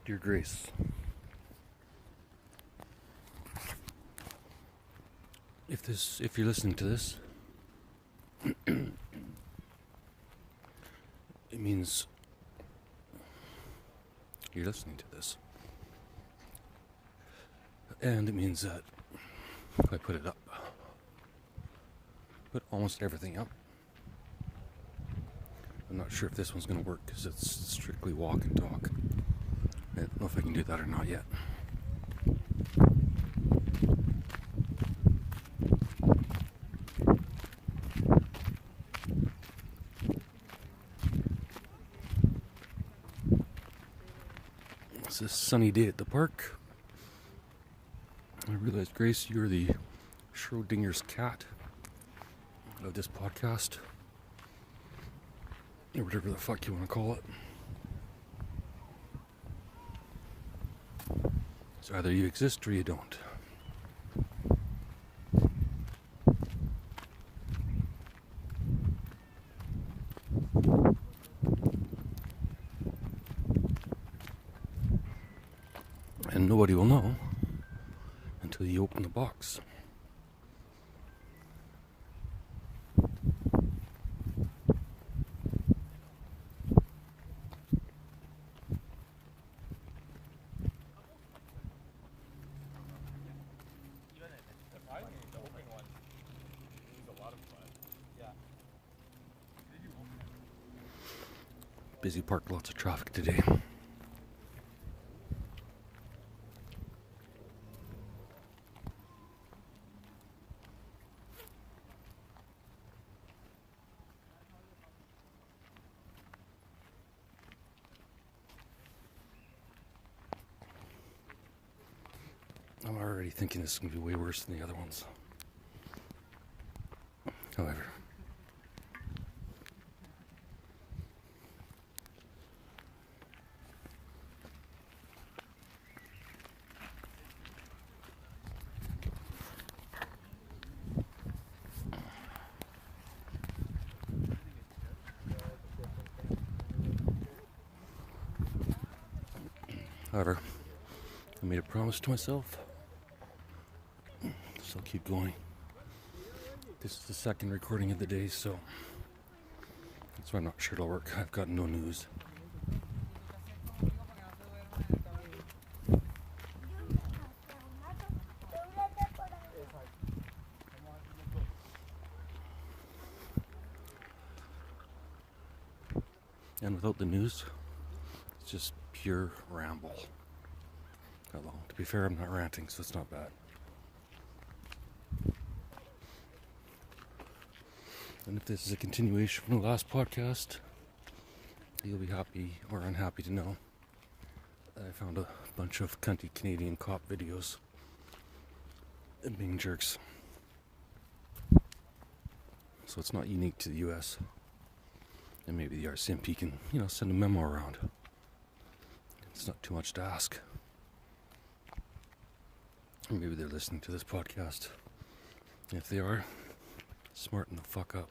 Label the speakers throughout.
Speaker 1: Dear Grace, if you're listening to this, it means you're listening to this. And it means that I put it up. Put almost everything up. I'm not sure if this one's going to work because it's strictly walk and talk. I don't know if I can do that or not yet. It's a sunny day at the park. I realized, Grace, you're the Schrodinger's cat of this podcast. Or whatever the fuck you want to call it. So either you exist or you don't. And nobody will know until you open the box. Busy park, lots of traffic today. I'm already thinking this is going to be way worse than the other ones. However, I made a promise to myself, so I'll keep going. This is the second recording of the day, so that's why I'm not sure it'll work. I've got no news. And without the news, it's just pure ramble. Although, to be fair, I'm not ranting, so it's not bad. And if this is a continuation from the last podcast, you'll be happy or unhappy to know that I found a bunch of cunty Canadian cop videos and being jerks. So it's not unique to the US. And maybe the RCMP can, send a memo around. It's not too much to ask. Or maybe they're listening to this podcast. If they are, smarten the fuck up.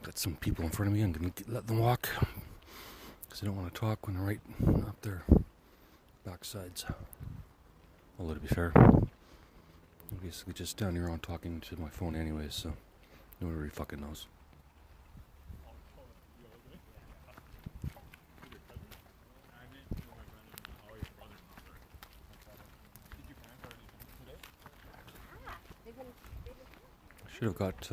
Speaker 1: Got some people in front of me. I'm going to let them walk because I don't want to talk when I'm right up their backsides. Although, to be fair, I'm basically just down here on talking to my phone anyways, so nobody really fucking knows. I should have got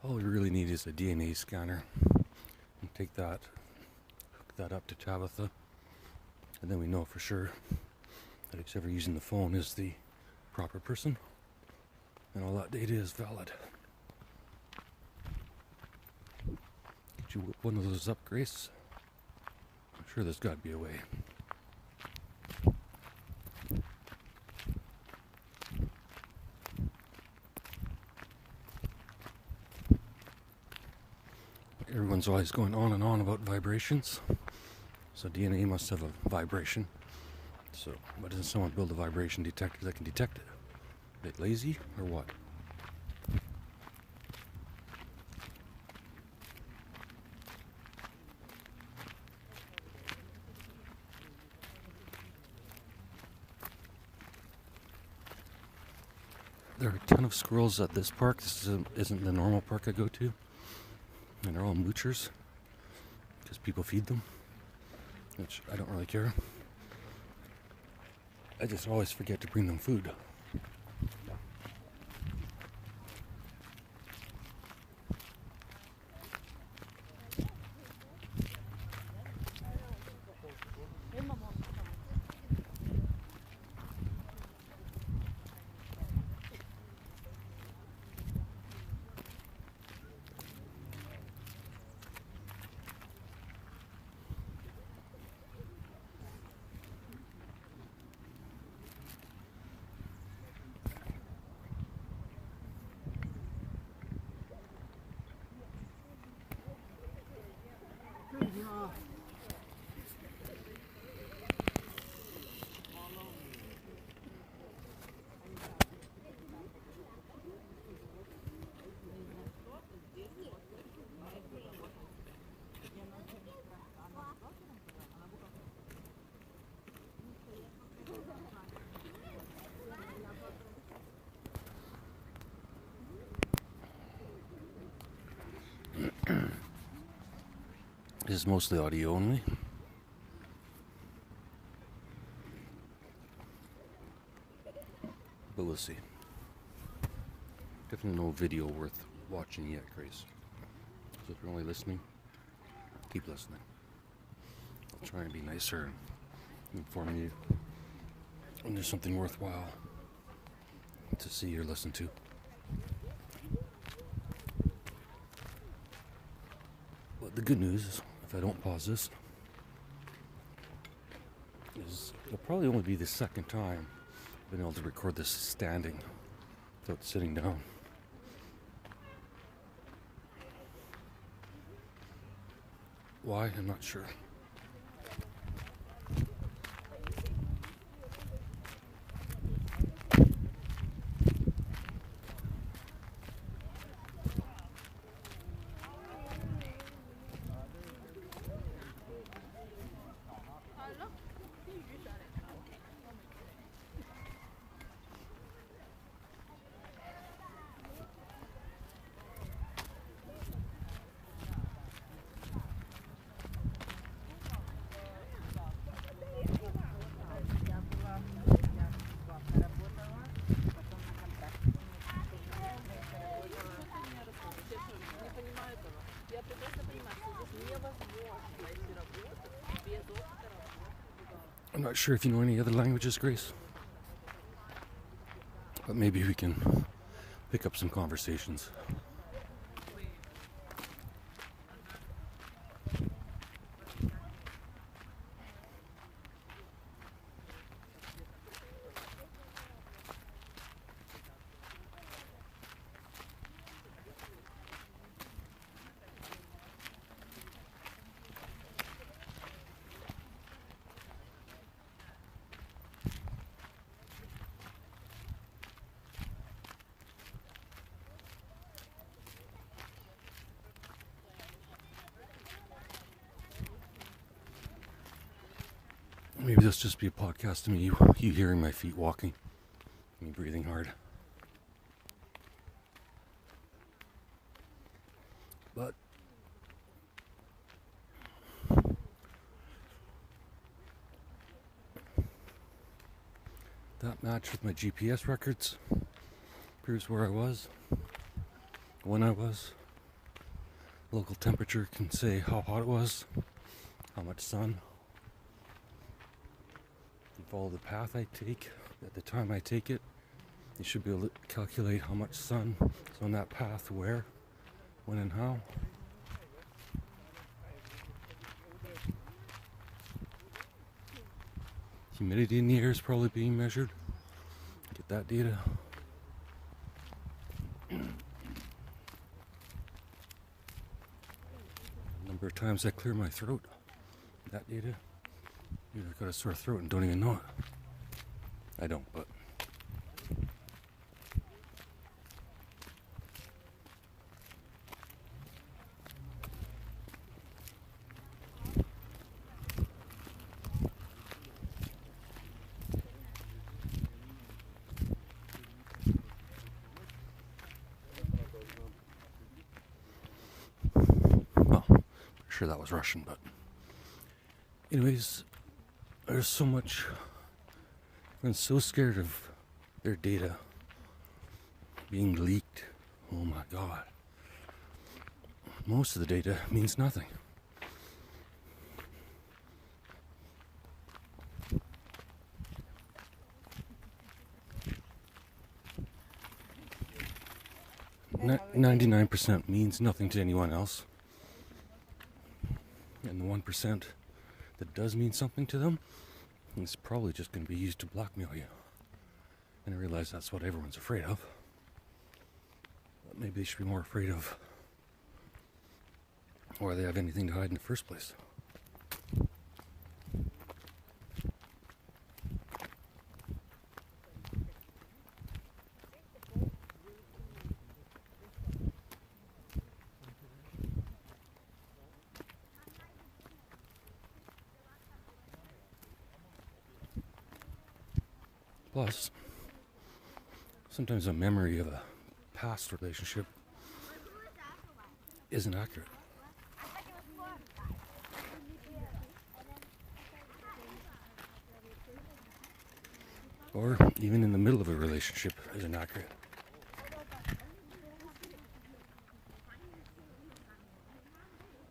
Speaker 1: all we really need is a DNA scanner and take that, hook that up to Tabitha, and then we know for sure that whoever using the phone is the proper person and all that data is valid. you whip one of those up, Grace? I'm sure there's got to be a way. Everyone's always going on and on about vibrations. So DNA must have a vibration. So why doesn't someone build a vibration detector that can detect it? Are they lazy or what? There are a ton of squirrels at this park. This isn't the normal park I go to. And they're all moochers because people feed them, which I don't really care. I just always forget to bring them food. This is mostly audio only. But we'll see. Definitely no video worth watching yet, Grace. So if you're only listening, keep listening. I'll try and be nicer and inform you when there's something worthwhile to see or listen to. But the good news is, if I don't pause this, is it'll probably only be the second time I've been able to record this standing without sitting down. Why? I'm not sure. I'm not sure if you know any other languages, Grace, but maybe we can pick up some conversations. Maybe this just be a podcast of me, you hearing my feet walking, me breathing hard. But that match with my GPS records proves where I was, when I was. Local temperature can say how hot it was, how much sun. You follow the path I take at the time I take it, you should be able to calculate how much sun is on that path, where, when, and how. Humidity in the air is probably being measured. Get that data. Number of times I clear my throat. That data. You've got a sore throat and don't even know it. I don't, but. Well, pretty sure that was Russian, but. Anyways, there's so much. Everyone's so scared of their data being leaked. Oh my god. Most of the data means nothing. Ni- 99% means nothing to anyone else. And the 1% that does mean something to them is probably just going to be used to blackmail you. And I realize that's what everyone's afraid of. But maybe they should be more afraid of why they have anything to hide in the first place. Plus, sometimes a memory of a past relationship isn't accurate. Or even in the middle of a relationship isn't accurate.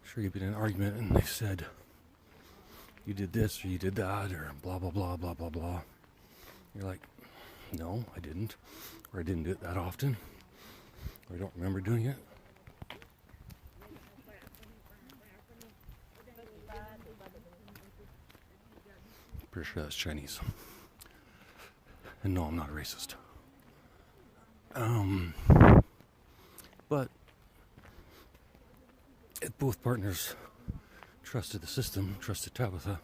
Speaker 1: Sure, you've been in an argument and they've said you did this or you did that or blah blah blah blah blah blah. You're like, no, I didn't. Or I didn't do it that often. Or I don't remember doing it. Pretty sure that's Chinese. And no, I'm not a racist. But if both partners trusted the system, trusted Tabitha,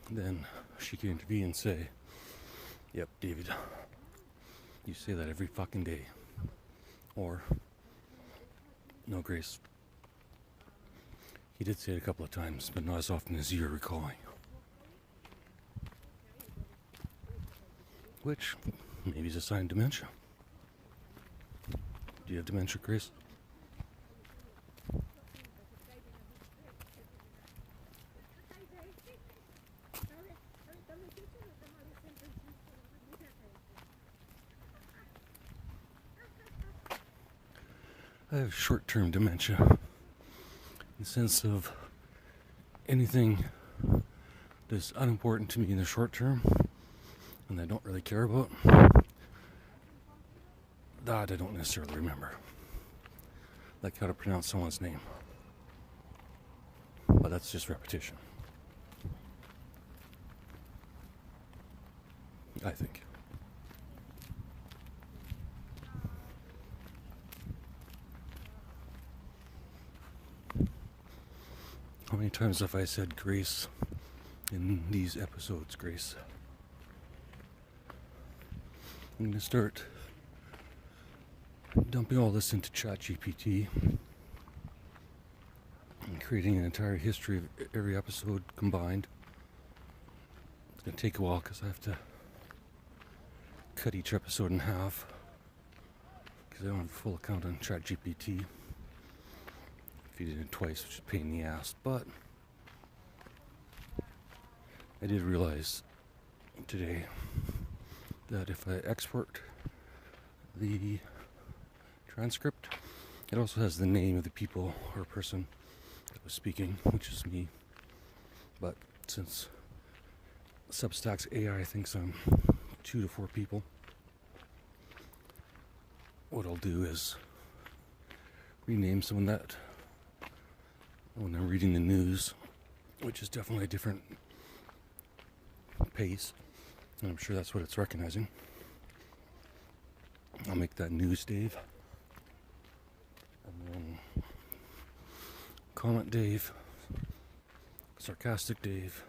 Speaker 1: then she could intervene and say, yep, David, you say that every fucking day. Or, no, Grace, he did say it a couple of times, but not as often as you're recalling. Which maybe is a sign of dementia. Do you have dementia, Grace? I have short-term dementia, in the sense of anything that's unimportant to me in the short term and I don't really care about, that I don't necessarily remember. Like how to pronounce someone's name. But that's just repetition. I think. How many times have I said Grace in these episodes, Grace? I'm going to start dumping all this into ChatGPT and creating an entire history of every episode combined. It's going to take a while because I have to cut each episode in half because I don't have a full account on ChatGPT. If you did it twice, which is a pain in the ass, but I did realize today that if I export the transcript, it also has the name of the people or person that was speaking, which is me. But since Substack's AI thinks I'm 2 to 4 people, what I'll do is rename someone that when I'm reading the news, which is definitely a different pace, and I'm sure that's what it's recognizing. I'll make that news Dave, and then comment Dave, sarcastic Dave,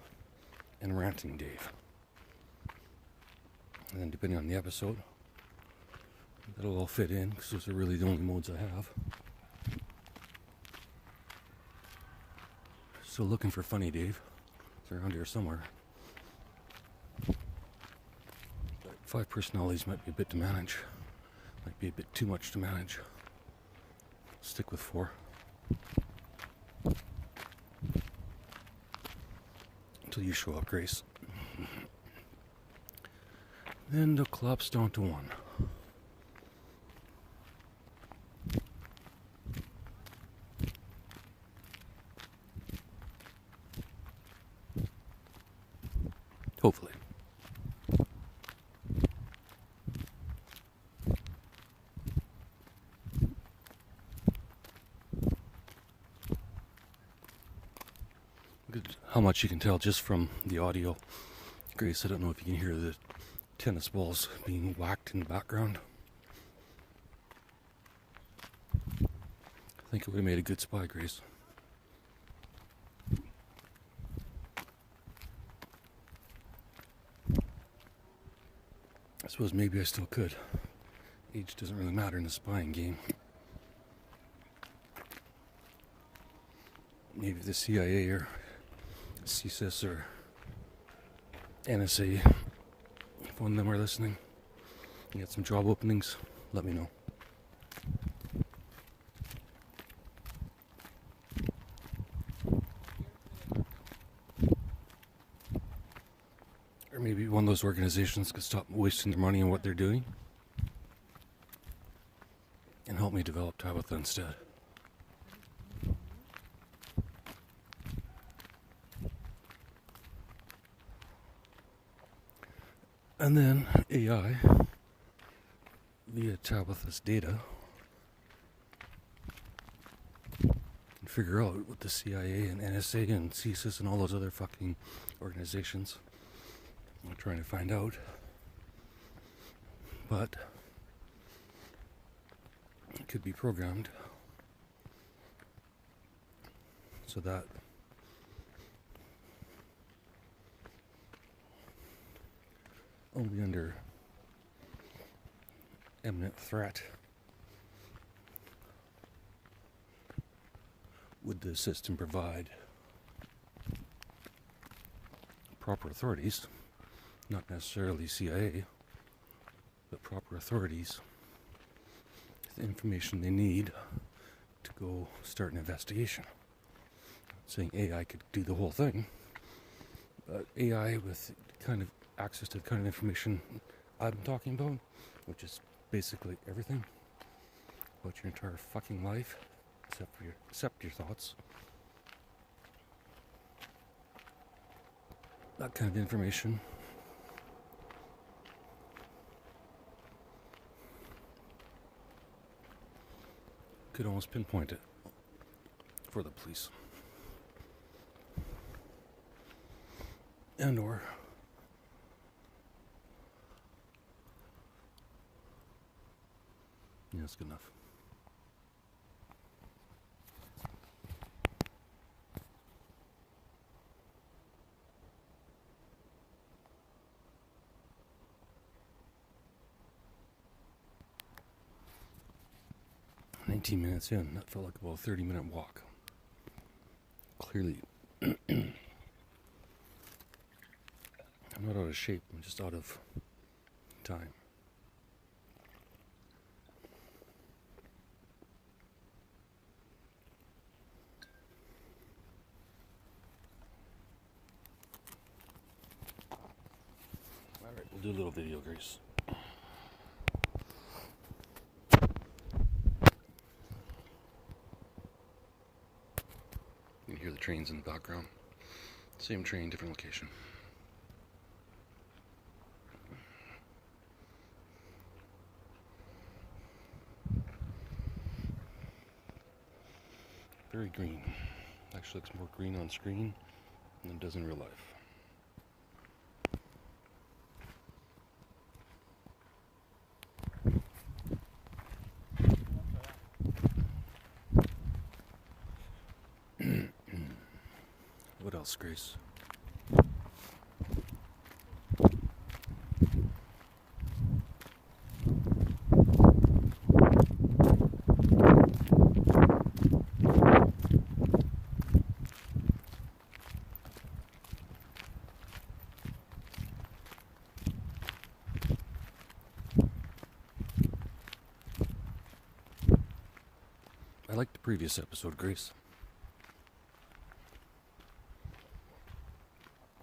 Speaker 1: and ranting Dave. And then depending on the episode, that'll all fit in, because those are really the only modes I have. Still looking for funny Dave. It's around here somewhere. But 5 personalities might be a bit to manage. Might be a bit too much to manage. Stick with 4. Until you show up, Grace. Then it'll collapse down to 1. Hopefully. Good. How much you can tell just from the audio. Grace, I don't know if you can hear the tennis balls being whacked in the background. I think it would have made a good spy, Grace. I suppose maybe I still could. Age doesn't really matter in the spying game. Maybe the CIA or CSIS or NSA, if one of them are listening, you got some job openings, let me know. Or maybe one of those organizations could stop wasting their money on what they're doing and help me develop Tabitha instead. And then AI, via Tabitha's data, can figure out what the CIA and NSA and CSIS and all those other fucking organizations are trying to find out. But it could be programmed so that only under imminent threat would the system provide proper authorities, not necessarily CIA, but proper authorities, the information they need to go start an investigation. I'm saying AI could do the whole thing, but AI with kind of access to the kind of information I'm talking about, which is basically everything about your entire fucking life, except your thoughts. That kind of information could almost pinpoint it for the police. And or yeah, that's good enough. Minutes in, that felt like about a 30-minute walk. Clearly, I'm not out of shape, I'm just out of time. Alright, we'll do a little video, Grace. You can hear the trains in the background. Same train, different location. Very green. Actually looks more green on screen than it does in real life. else, Grace. I liked the previous episode, Grace.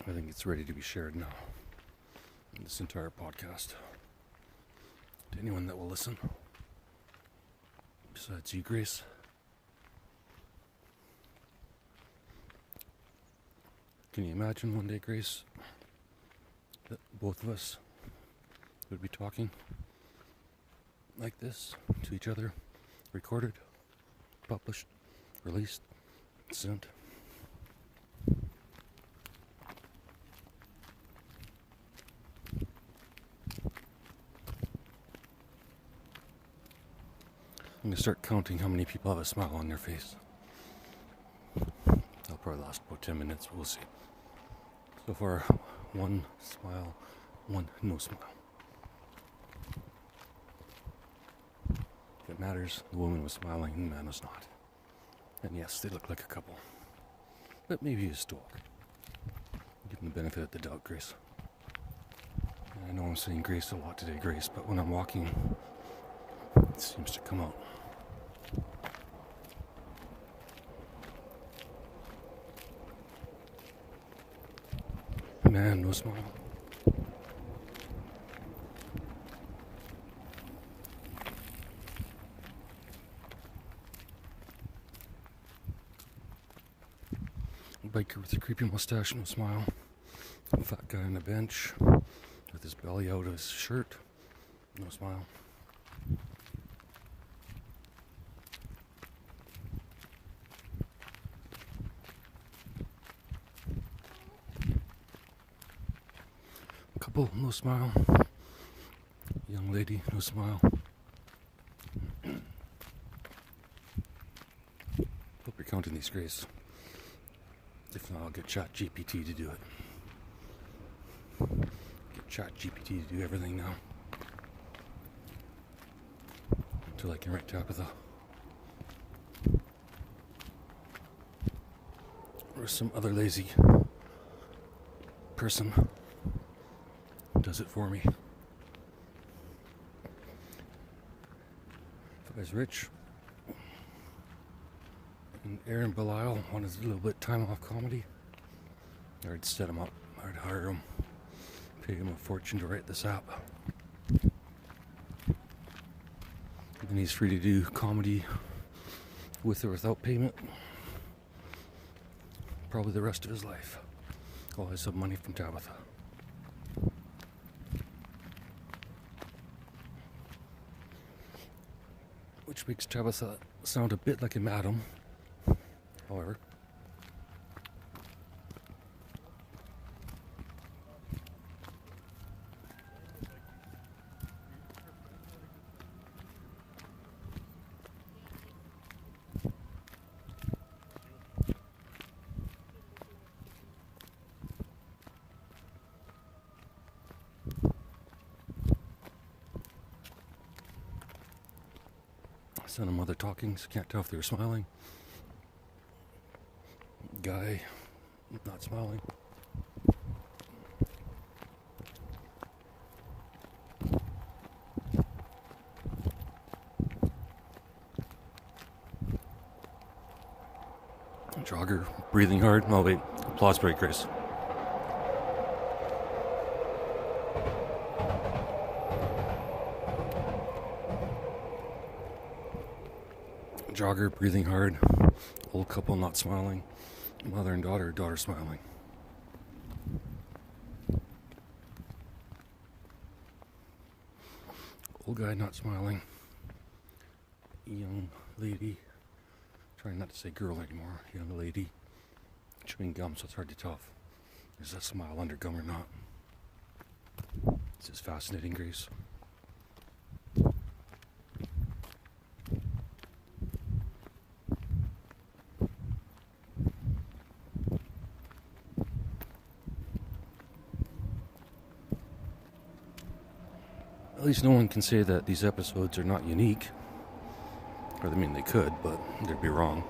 Speaker 1: I think it's ready to be shared now. In this entire podcast. To anyone that will listen. Besides you, Grace. Can you imagine one day, Grace, that both of us would be talking like this to each other, recorded, published, released, sent? I'm going to start counting how many people have a smile on their face. That'll probably last about 10 minutes, we'll see. So far, one smile, one no smile. If it matters, the woman was smiling and the man was not. And yes, they look like a couple. But maybe a stalk. Give them the benefit of the doubt, Grace. And I know I'm saying Grace a lot today, Grace, but when I'm walking, it seems to come out. Man, no smile. Biker with a creepy mustache, no smile. Fat guy on the bench with his belly out of his shirt, no smile. Couple, no smile. Young lady, no smile. Hope you're counting these, Grace. If not, I'll get ChatGPT to do it. Get ChatGPT to do everything now. Until I can write Tabitha. Or some other lazy person does it for me. If I was rich and Aaron Belial wanted a little bit time off comedy, I'd set him up. I'd hire him, pay him a fortune to write this app. And he's free to do comedy with or without payment. Probably the rest of his life. Always some money from Tabitha. Which makes Tabitha sound a bit like a madam. However, son and mother talking, so can't tell if they were smiling. Guy not smiling. Jogger breathing hard. Oh wait, applause break, Grace. Jogger breathing hard. Old couple not smiling. Mother and daughter, daughter smiling. Old guy not smiling. Young lady, trying not to say girl anymore. Young lady chewing gum, so it's hard to tell if is that smile under gum or not. This is fascinating, Grace. At least no one can say that these episodes are not unique. Or, I mean, they could, but they'd be wrong.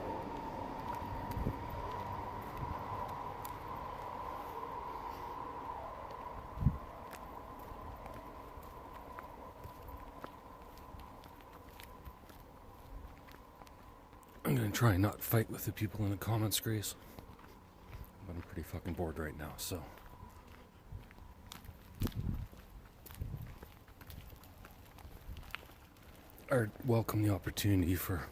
Speaker 1: I'm gonna try and not fight with the people in the comments, Grace. But I'm pretty fucking bored right now, so. I welcome the opportunity for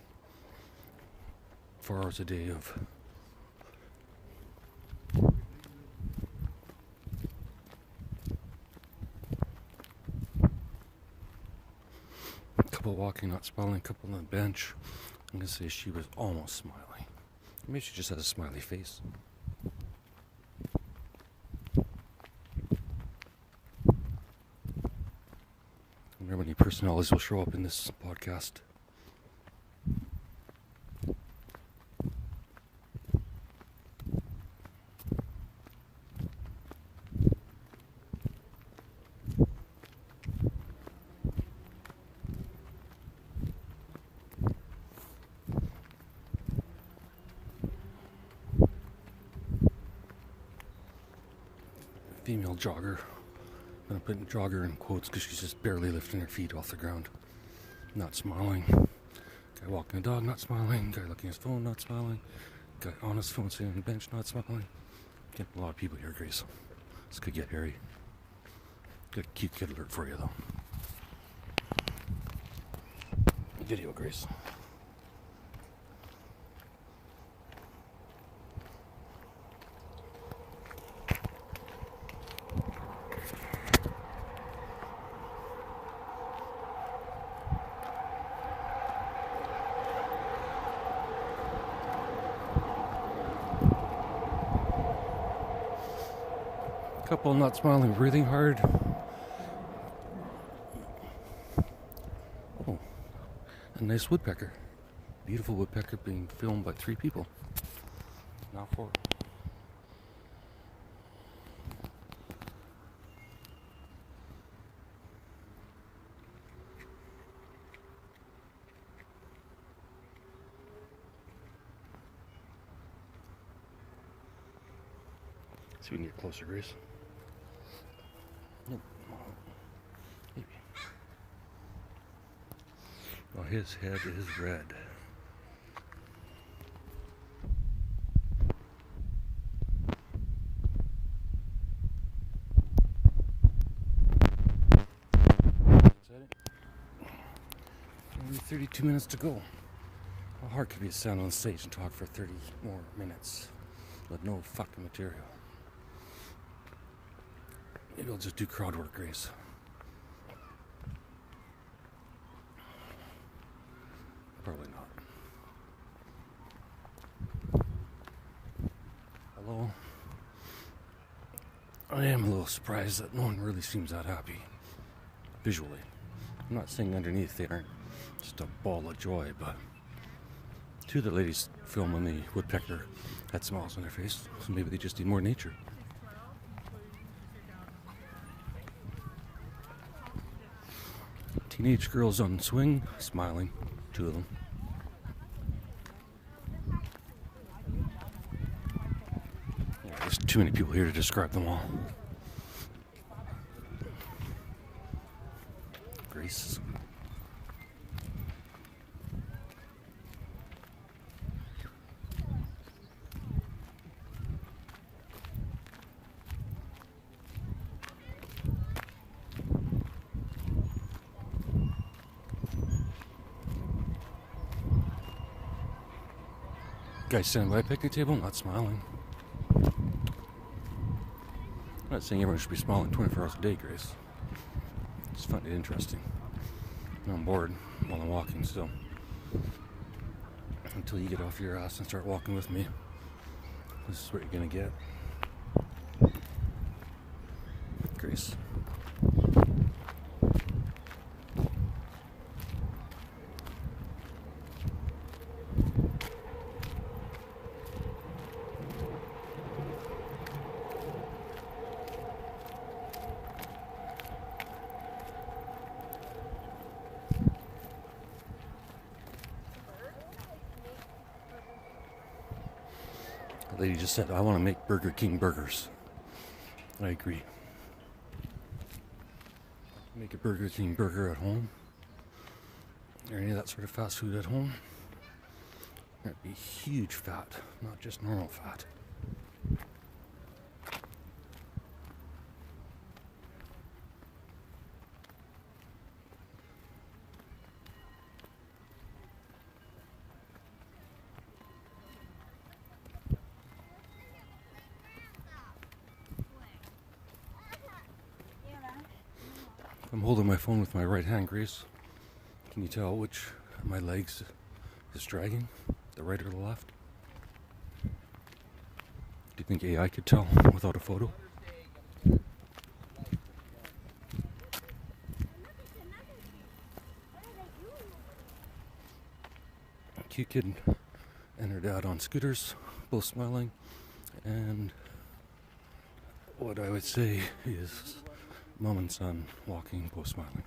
Speaker 1: 4 hours a day of a couple walking, not smiling, a couple on the bench. I'm gonna say she was almost smiling. Maybe she just has a smiley face. I wonder how many personalities will show up in this podcast. Female jogger. I'm gonna put jogger in quotes because she's just barely lifting her feet off the ground. Not smiling. Guy walking the dog, not smiling. Guy looking at his phone, not smiling. Guy on his phone sitting on the bench, not smiling. Getting a lot of people here, Grace. This could get hairy. Got a cute kid alert for you, though. Video, Grace. Couple not smiling, breathing hard. Oh, a nice woodpecker. Beautiful woodpecker being filmed by 3 people. Now 4. See if we can get closer, Grace. Nope. Maybe. Oh, his head is red. Is that it? Only 32 minutes to go. How hard could be to stand on stage and talk for 30 more minutes with no fucking material? Maybe I'll just do crowd work, Grace. Probably not. Hello? I am a little surprised that no one really seems that happy. Visually. I'm not saying underneath they aren't just a ball of joy, but 2 of the ladies filming the woodpecker had smiles on their face, so maybe they just need more nature. Teenage girls on swing, smiling, 2 of them. Yeah, there's too many people here to describe them all. Grace. Guy standing by a picnic table, not smiling. I'm not saying everyone should be smiling 24 hours a day, Grace. Just find it interesting. And I'm bored while I'm walking still. Until you get off your ass and start walking with me. This is what you're gonna get. Grace. lady just said, I want to make Burger King burgers. I agree. Make a Burger King burger at home, or any of that sort of fast food at home. That'd be huge fat, not just normal fat. I'm holding my phone with my right hand, Grace. Can you tell which of my legs is dragging? The right or the left? Do you think AI could tell without a photo? A cute kid and her dad on scooters, both smiling, and what I would say is mom and son walking, both smiling.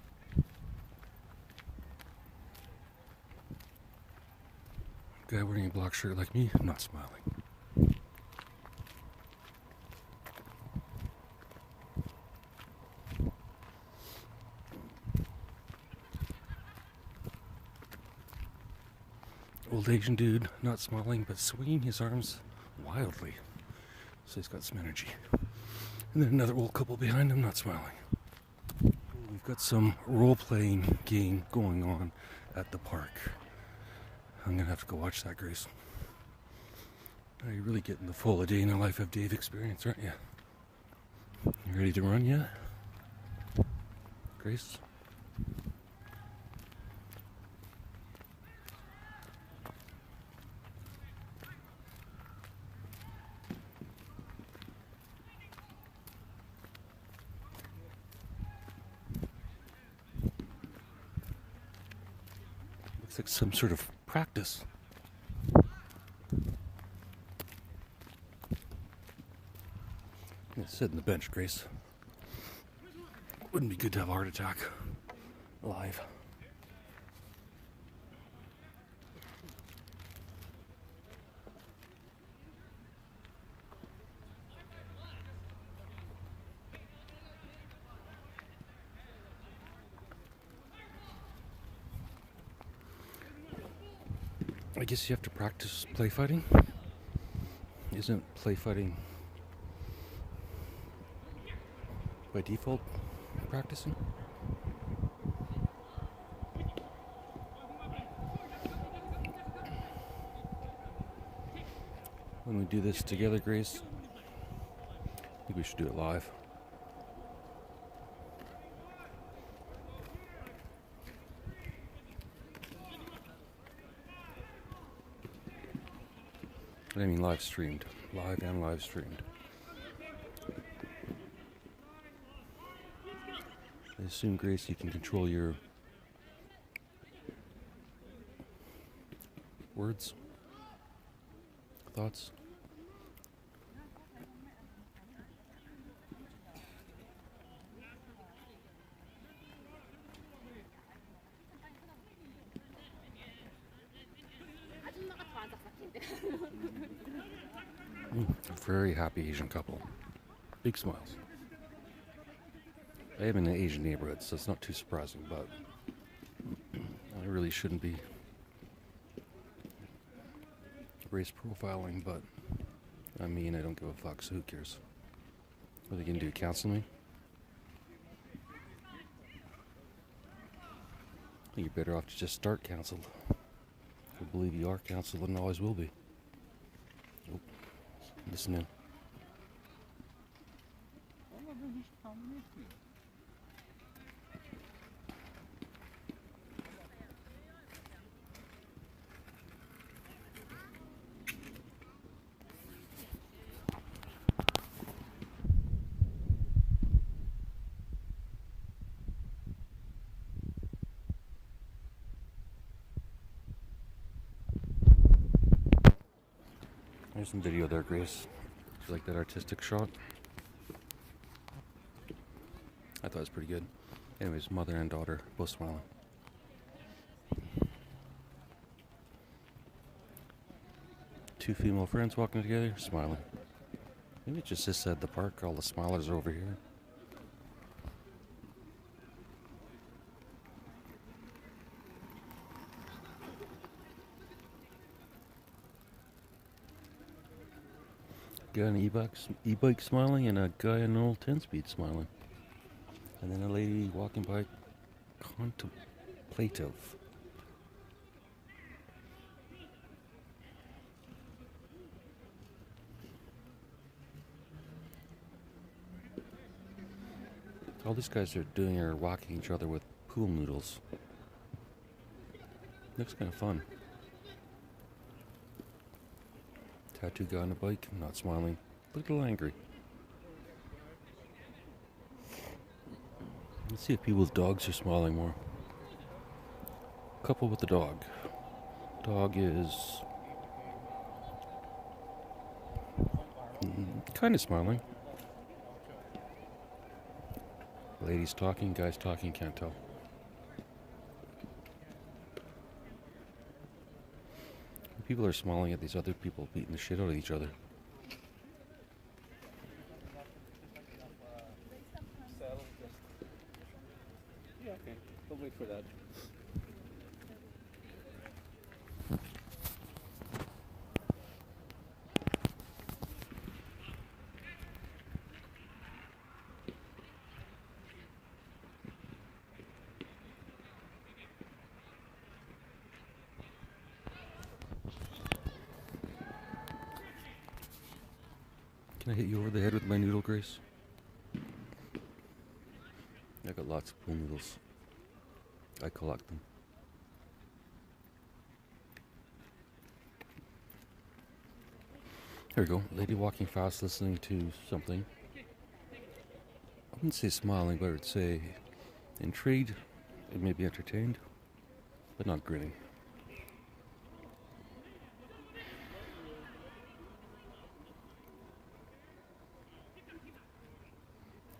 Speaker 1: Guy wearing a black shirt like me, not smiling. Old Asian dude, not smiling, but swinging his arms wildly. So he's got some energy. And then another old couple behind him, not smiling. We've got some role-playing game going on at the park. I'm gonna have to go watch that, Grace. Are you really getting the full A Day in the Life of Dave experience, aren't you? You ready to run yet? Grace? Looks like some sort of practice. I'm gonna sit on the bench, Grace. Wouldn't be good to have a heart attack live. I guess you have to practice play fighting. Isn't play fighting by default practicing? When we do this together, Grace, I think we should do it live. I mean live streamed. Live and live streamed. I assume, Grace, you can control your words, thoughts. A very happy Asian couple. Big smiles. I am in an Asian neighborhood, so it's not too surprising, but I really shouldn't be race profiling, but I mean, I don't give a fuck, so who cares? What are they gonna do, cancel me? I think you're better off to just start canceled. I believe you are canceled and always will be. Nope. Listen in. There's some video there, Grace. Do you like that artistic shot? I thought it was pretty good. Anyways, mother and daughter both smiling. Two female friends walking together, smiling. Maybe it's just this at the park. All the smilers are over here. Guy on an e-bike smiling, and a guy on an old 10-speed smiling. And then a lady walking by, contemplative. All these guys are doing are walking each other with pool noodles. Looks kind of fun. Tattoo guy on a bike, not smiling. Look a little angry. Let's see if people with dogs are smiling more. Couple with the dog. Dog is kind of smiling. Ladies talking, guys talking, can't tell. People are smiling at these other people beating the shit out of each other.
Speaker 2: Yeah, okay. We'll wait for that.
Speaker 1: Can I hit you over the head with my noodle, Grace? I got lots of pool noodles. I collect them. Here we go. Lady walking fast, listening to something. I wouldn't say smiling, but I would say intrigued. It may be entertained, but not grinning.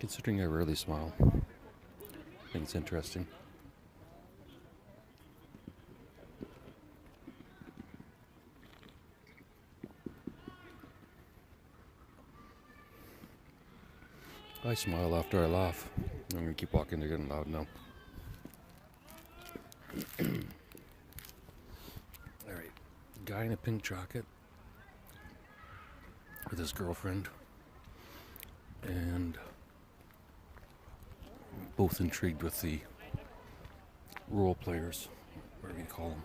Speaker 1: Considering I rarely smile, I think it's interesting. I smile after I laugh. I'm going to keep walking, they're getting loud now. Alright, guy in a pink jacket with his girlfriend, and both intrigued with the role players, whatever you call them.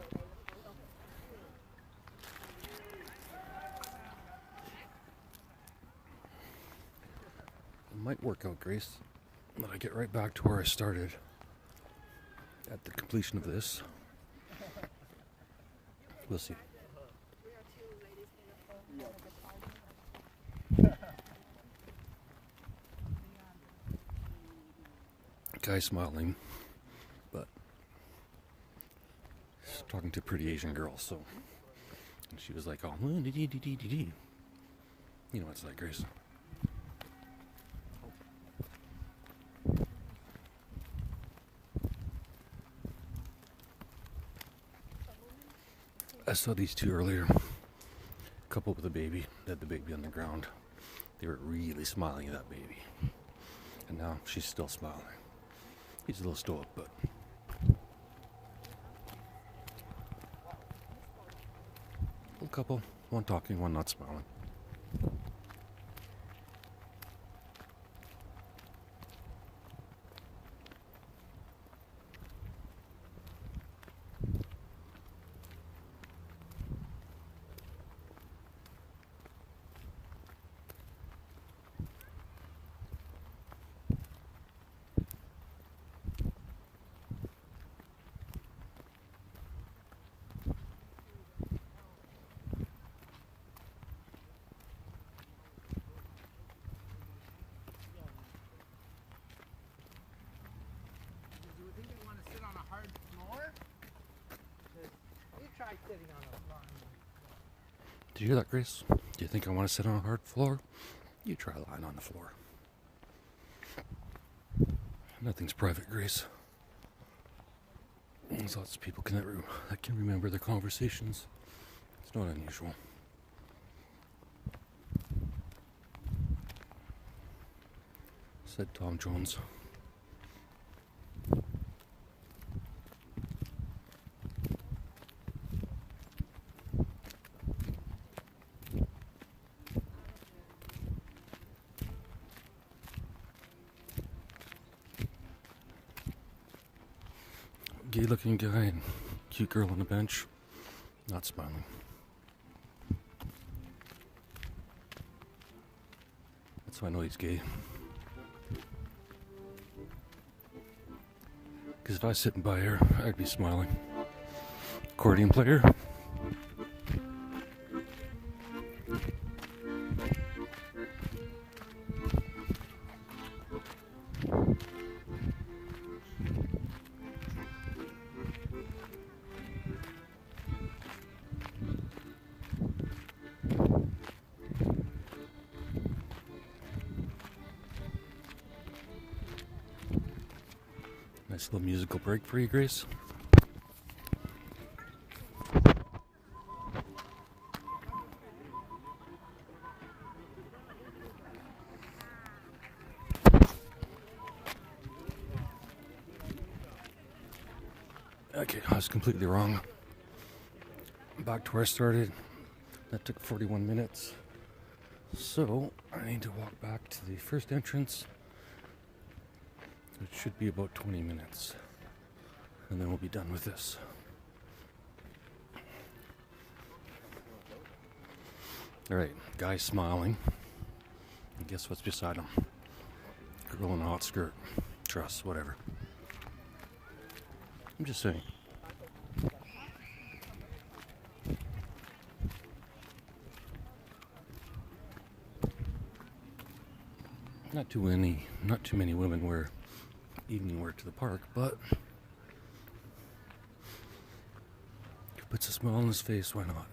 Speaker 1: It might work out, Grace, but I get right back to where I started at the completion of this. We'll see. Guy smiling, but he's talking to a pretty Asian girl, so and she was like, "Oh, you know what it's like, Grace." I saw these two earlier. Couple with a baby. They had the baby on the ground. They were really smiling at that baby, and now she's still smiling. He's a little stoic, but little couple, one talking, one not smiling.
Speaker 3: Sitting on the floor.
Speaker 1: Did you hear that, Grace? Do you think I want to sit on a hard floor? You try lying on the floor. Nothing's private, Grace. There's lots of people that can remember their conversations. It's not unusual. said Tom Jones. Gay looking guy and cute girl on the bench, not smiling. That's how I know he's gay. Because if I was sitting by her, I'd be smiling. Accordion player. Nice little musical break for you, Grace. Okay, I was completely wrong. Back to where I started. That took 41 minutes. So, I need to walk back to the first entrance. It should be about 20 minutes. And then we'll be done with this. Alright, guy smiling. And guess what's beside him? Girl in a hot skirt. Truss, whatever. I'm just saying. Not too many women wear evening wear to the park, but if it puts a smile on his face, why not?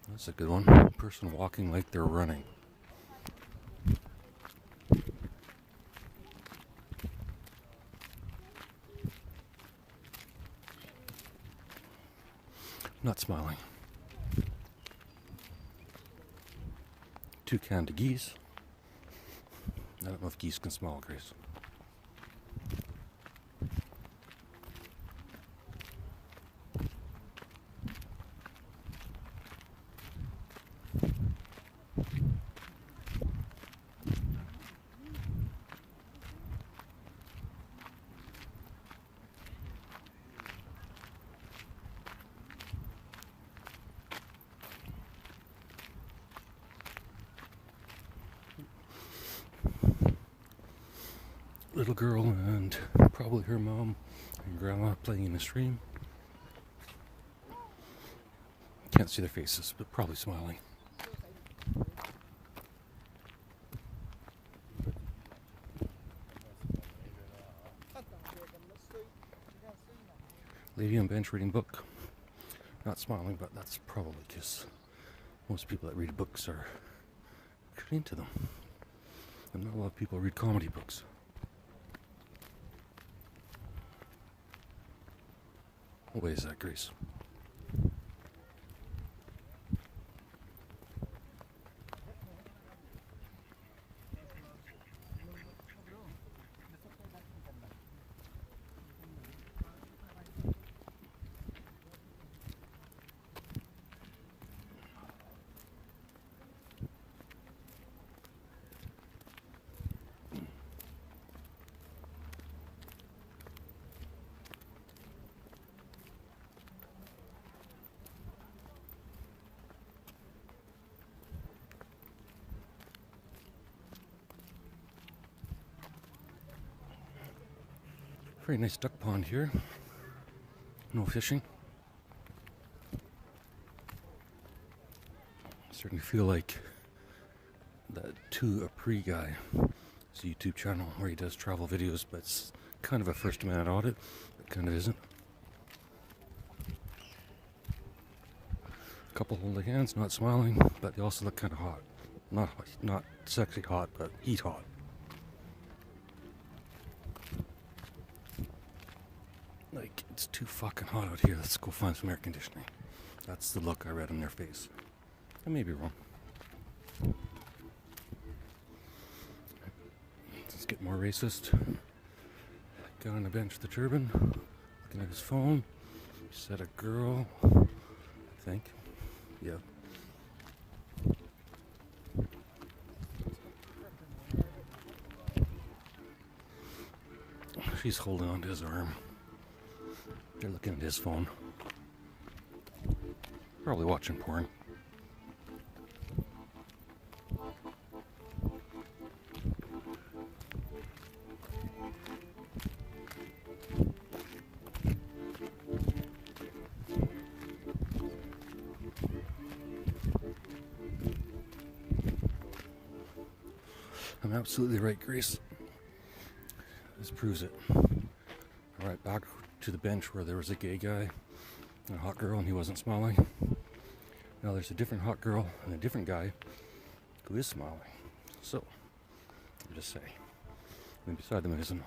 Speaker 1: That's a good one. Person walking like they're running. Not smiling. Toucan to geese. I don't know if geese can smile, Grace. Little girl and probably her mom and grandma playing in the stream. Can't see their faces, but probably smiling. Lady on bench reading book. Not smiling, but that's probably because most people that read books are into them. And not a lot of people read comedy books. What way is that, Grace? Very nice duck pond here. No fishing. Starting to feel like that Tu Apri guy. It's a YouTube channel where he does travel videos, but it's kind of a first man audit. It kind of isn't. Couple holding hands, not smiling, but they also look kind of hot. Not sexy hot, but heat hot. Like, it's too fucking hot out here. Let's go find some air conditioning. That's the look I read on their face. I may be wrong. Let's get more racist. Guy on the bench with the turban, looking at his phone. He said a girl, I think. Yeah. She's holding onto his arm. They're looking at his phone. Probably watching porn. I'm absolutely right, Grace. This proves it. Alright, back to the bench where there was a gay guy and a hot girl and he wasn't smiling. Now there's a different hot girl and a different guy who is smiling. So, I'll just say. And beside them is an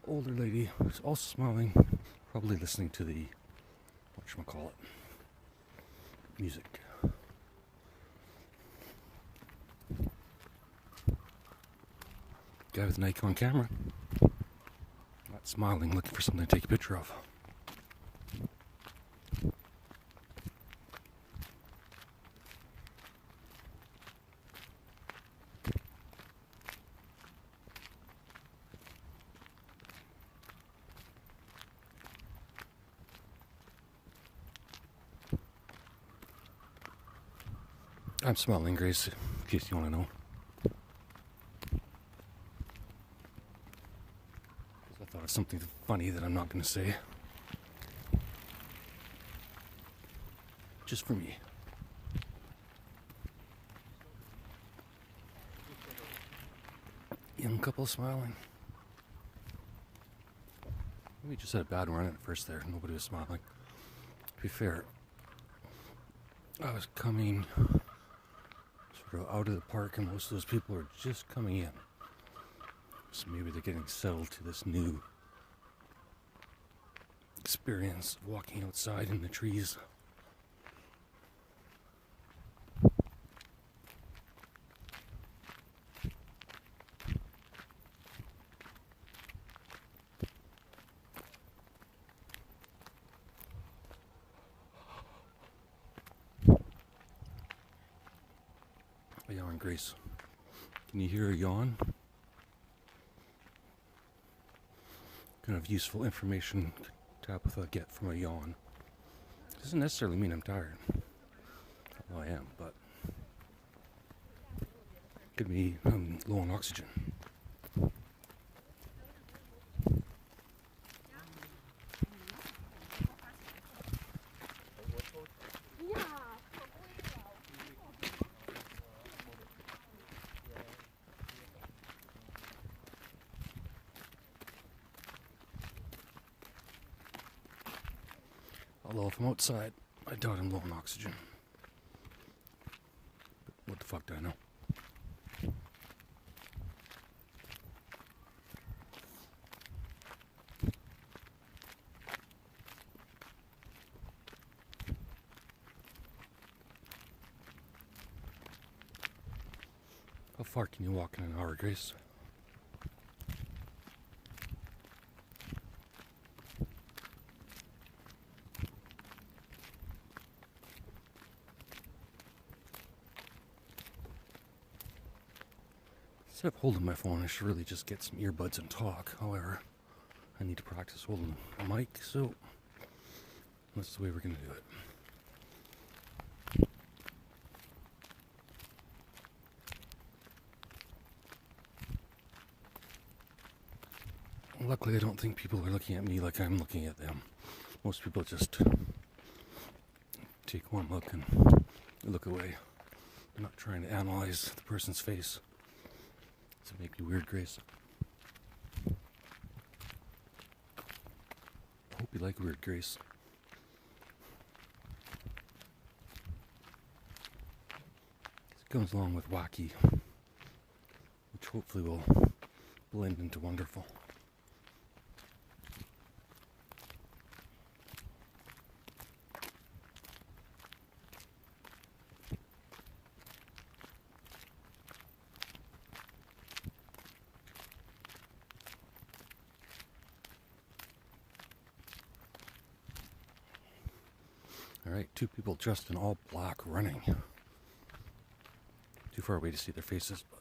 Speaker 1: older lady who's also smiling, probably listening to the, whatchamacallit, music. Guy with a Nikon camera. Not smiling, looking for something to take a picture of. I'm smiling, Grace, in case you want to know. I thought of something funny that I'm not going to say. Just for me. Young couple smiling. We just had a bad run at first there. Nobody was smiling. To be fair, I was coming sort of out of the park and most of those people are just coming in. So maybe they're getting settled to this new experience of walking outside in the trees. A yawn, Grace. Can you hear a yawn? Kind of useful information Tabitha get from a yawn. Doesn't necessarily mean I'm tired. Well, I am, but could be low on oxygen. Although if I'm outside, I doubt I'm low on oxygen. But what the fuck do I know? How far can you walk in an hour, Grace? Instead of holding my phone, I should really just get some earbuds and talk. However, I need to practice holding a mic, so that's the way we're going to do it. Luckily, I don't think people are looking at me like I'm looking at them. Most people just take one look and look away. They're not trying to analyze the person's face. Does it make me weird, Grace? I hope you like weird, Grace. It comes along with wacky, which hopefully will blend into wonderful. Alright, two people dressed in all black running. Too far away to see their faces, but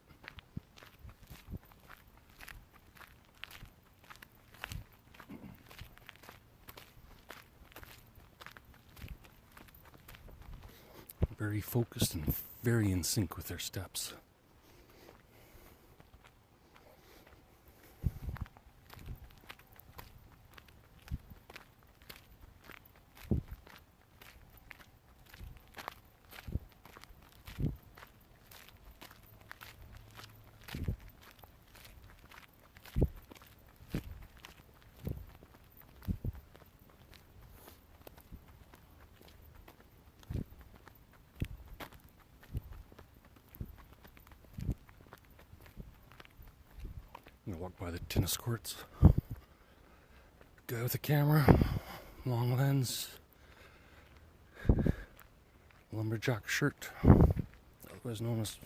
Speaker 1: very focused and very in sync with their steps. I'm gonna walk by the tennis courts. Guy with a camera, long lens, lumberjack shirt, otherwise known as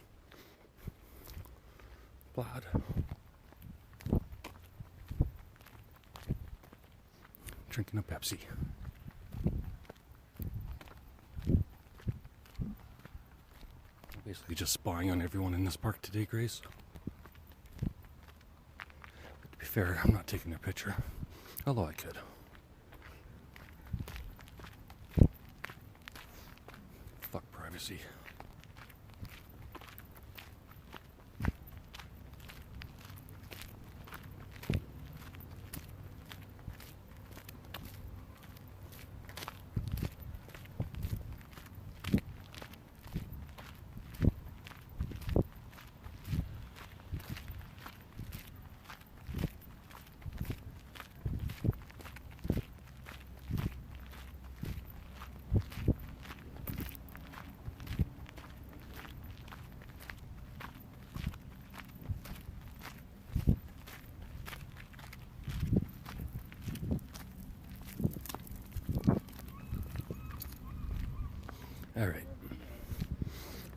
Speaker 1: plaid. Drinking a Pepsi. Basically just spying on everyone in this park today, Grace. To be fair, I'm not taking their picture, although I could. Fuck privacy. Alright,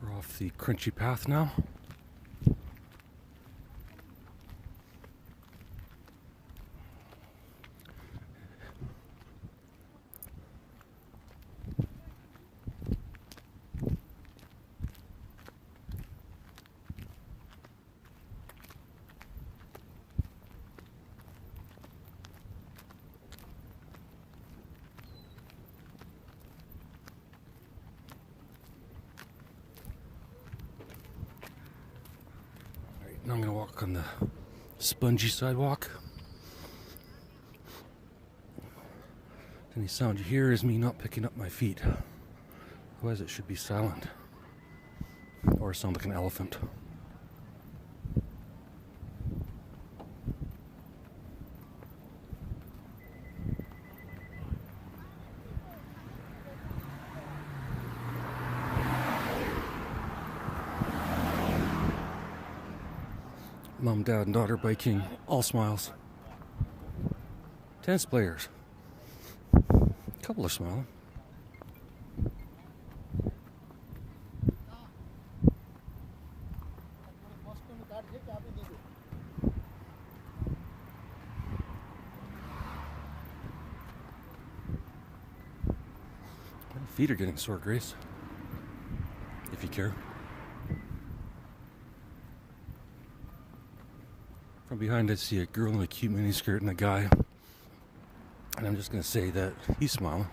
Speaker 1: we're off the crunchy path now. Now I'm going to walk on the spongy sidewalk. Any sound you hear is me not picking up my feet. Otherwise it should be silent. Or sound like an elephant. Mom, dad, and daughter biking, all smiles. Tennis players. A couple are smiling. My feet are getting sore, Grace. If you care. From behind I see a girl in a cute miniskirt and a guy. And I'm just going to say that he's smiling.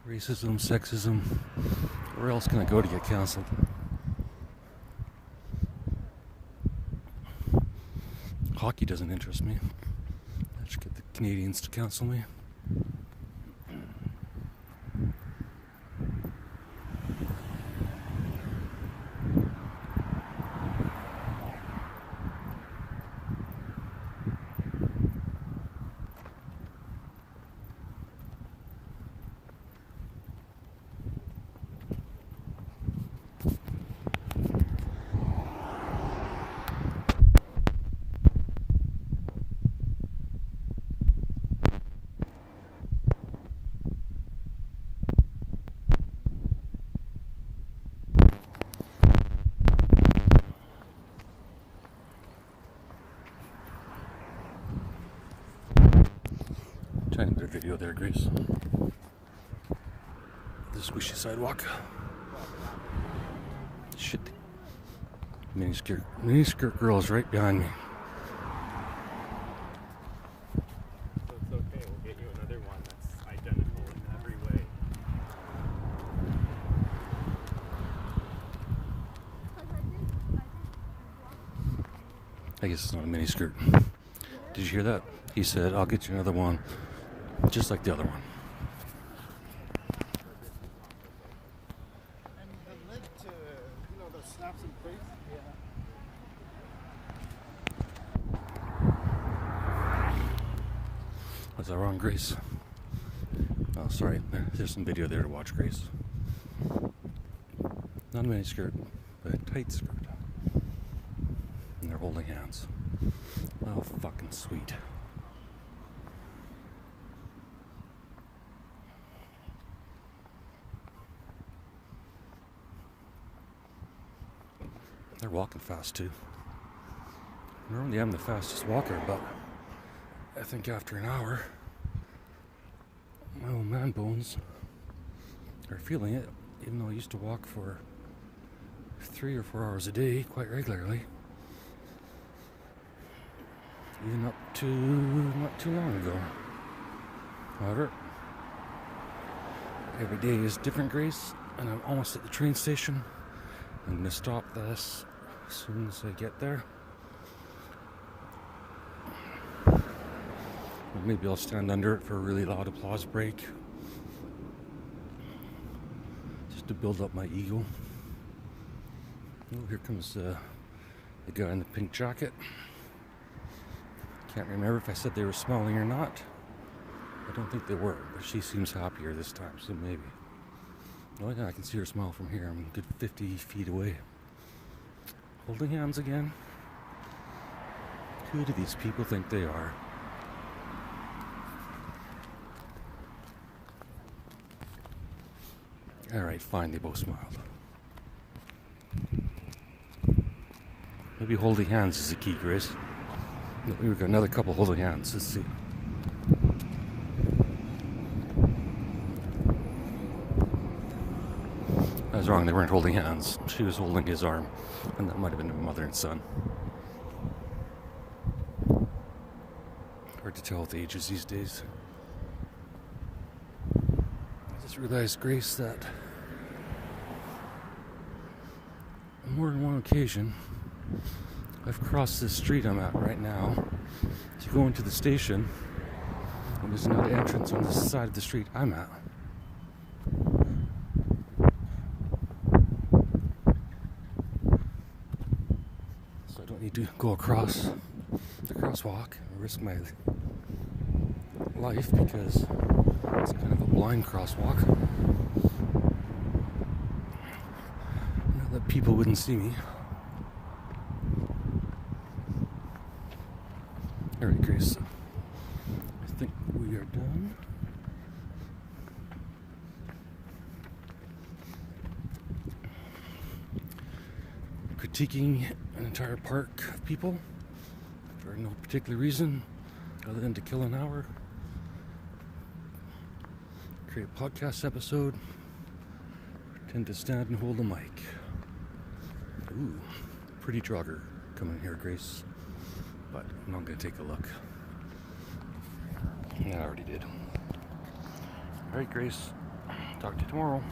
Speaker 1: Racism, sexism, where else can I go to get counseled? Hockey doesn't interest me. I should get the Canadians to counsel me. Tiny bit of video there, Grace. The squishy sidewalk. Shit. Miniskirt girl is right behind me.
Speaker 2: So it's okay, we'll get you another one that's identical in every way.
Speaker 1: I guess it's not a miniskirt. Did you hear that? He said, I'll get you another one, just like the other one.
Speaker 4: And the lid to, the snaps in place? Yeah.
Speaker 1: Was I wrong, Grace? Oh, sorry. There's some video there to watch, Grace. Not a miniskirt, but a tight skirt. And they're holding hands. Oh, fucking sweet. They're walking fast too. Normally I'm the fastest walker, but I think after an hour, my old man bones are feeling it, even though I used to walk for 3 or 4 hours a day quite regularly. Even up to not too long ago. However, every day is different, Grace, and I'm almost at the train station. I'm going to stop this as soon as I get there. Or maybe I'll stand under it for a really loud applause break. Just to build up my ego. Oh, here comes the guy in the pink jacket. Can't remember if I said they were smiling or not. I don't think they were, but she seems happier this time, so maybe. Oh yeah, I can see her smile from here. I'm a good 50 feet away. Holding hands again. Who do these people think they are? Alright, fine, they both smiled. Maybe holding hands is the key, Grace. We've got another couple holding hands. Let's see. I was wrong, they weren't holding hands. She was holding his arm, and that might have been a mother and son. Hard to tell with ages these days. I just realized, Grace, that on more than one occasion, I've crossed this street I'm at right now to go into the station, and there's another entrance on this side of the street I'm at. So I don't need to go across the crosswalk and risk my life because it's kind of a blind crosswalk. Not that people wouldn't see me. Alright, Grace, I think we are done. Critiquing an entire park of people for no particular reason other than to kill an hour. Create a podcast episode. Pretend to stand and hold a mic. Ooh, pretty jogger coming here, Grace. But I'm not going to take a look. I already did. Alright, Grace. Talk to you tomorrow.